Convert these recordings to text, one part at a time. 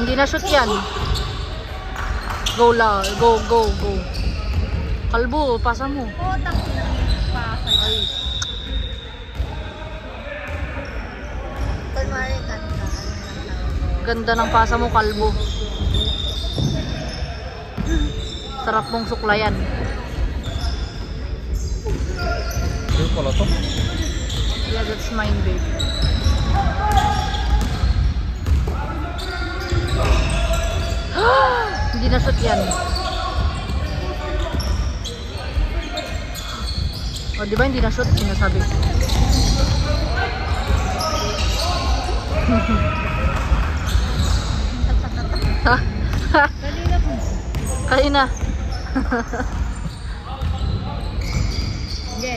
Hindi na shoot yan. Go la, go, go, go. Kalbo, pasa mo. Oo, tapos na pasa. Ay. Kunwari, ganda. Ganda ng pasa mo, kalbo. Sarap mong suklayan. Ito pala to? Yeah, that's mine, babe. Hindi na shoot yan. O, di ba hindi na shoot? Sinasabi. Kanina po. Kanina. Ge.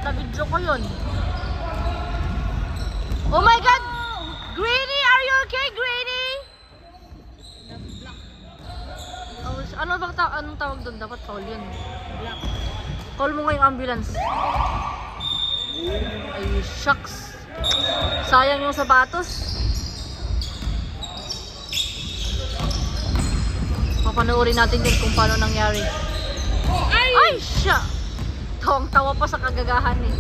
Na-video ko yun. Oh my God! Greeny! Are you okay, Greeny? Oh, anong tawag doon? Dapat foul yun. Call mo nga yung ambulance. Ay, shucks. Sayang yung sapatos. Papanoorin natin din kung paano nangyari. Ay, siya! Tawa pa sa kagagahan eh.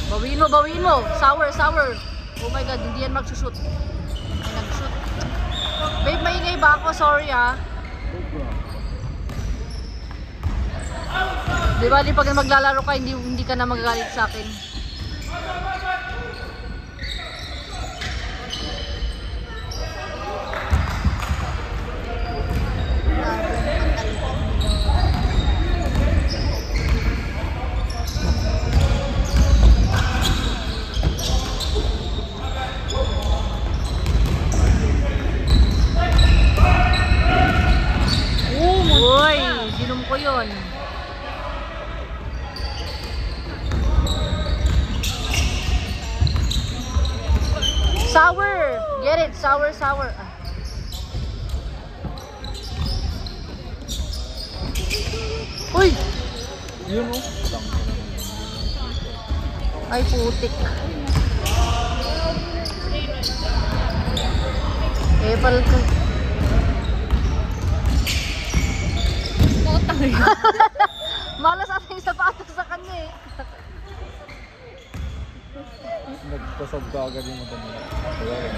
Bawin mo. Sour. Oh my God, hindi yan magsushoot. Ay, nag-shoot. Babe, maingay ba ako? Sorry ah. Di ba, pag maglalaro ka, hindi ka na magagalit sa akin. Ko yun. Sour! Get it? Sour. Uy! Yun o. Ay, putik. Epal ka. Malas ata yung sapatos sa kanya eh. Nagtasab ka agad yung madami. Wala rin.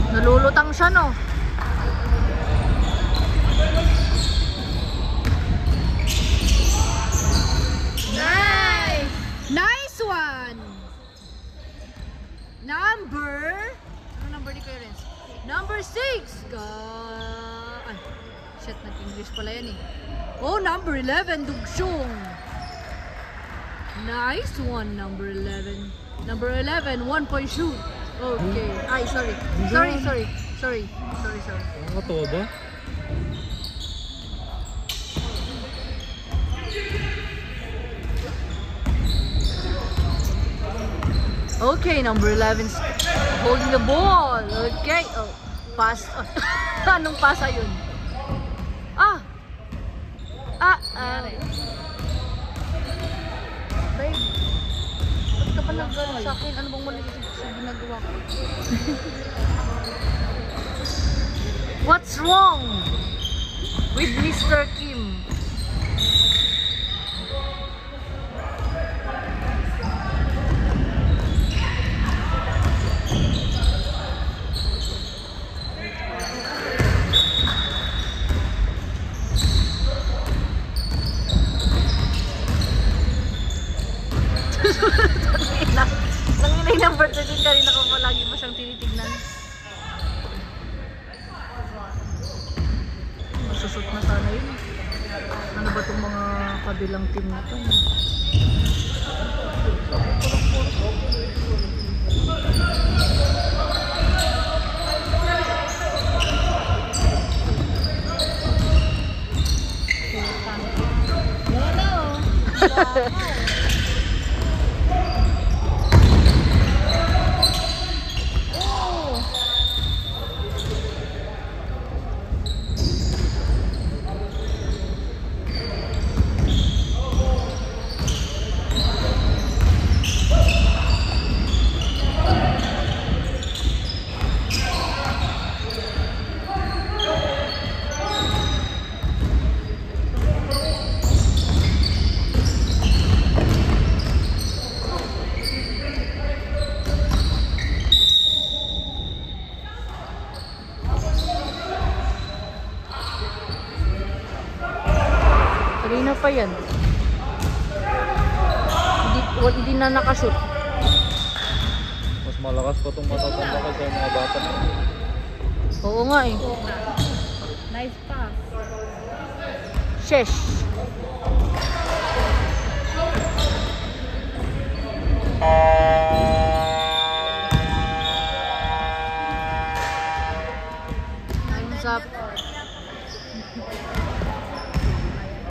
Nalulutang siya no. Nice one. Ano number ni Clarence? Number 6. Ay, shit, nag-English pala yan eh. Oh, number 11, Dugsyong. Nice one, number 11. Number 11, 1 point shoot. Okay. Ay, sorry. Sorry. Ano todo? Okay, number 11 holding the ball. Okay. Oh, pass. Anong pasa yun? Babe, ba't ka pa nag-gano'n sa akin? Ano bang mali sa ginagawa ko? What's wrong with Mr. Kim? Nanginay number kabilang team na to. Kanina pa yan. Hindi na nakashoot. Mas malakas pa itong matatanda kasi yung mga bata na. Oo nga eh. Nice pass. Shesh.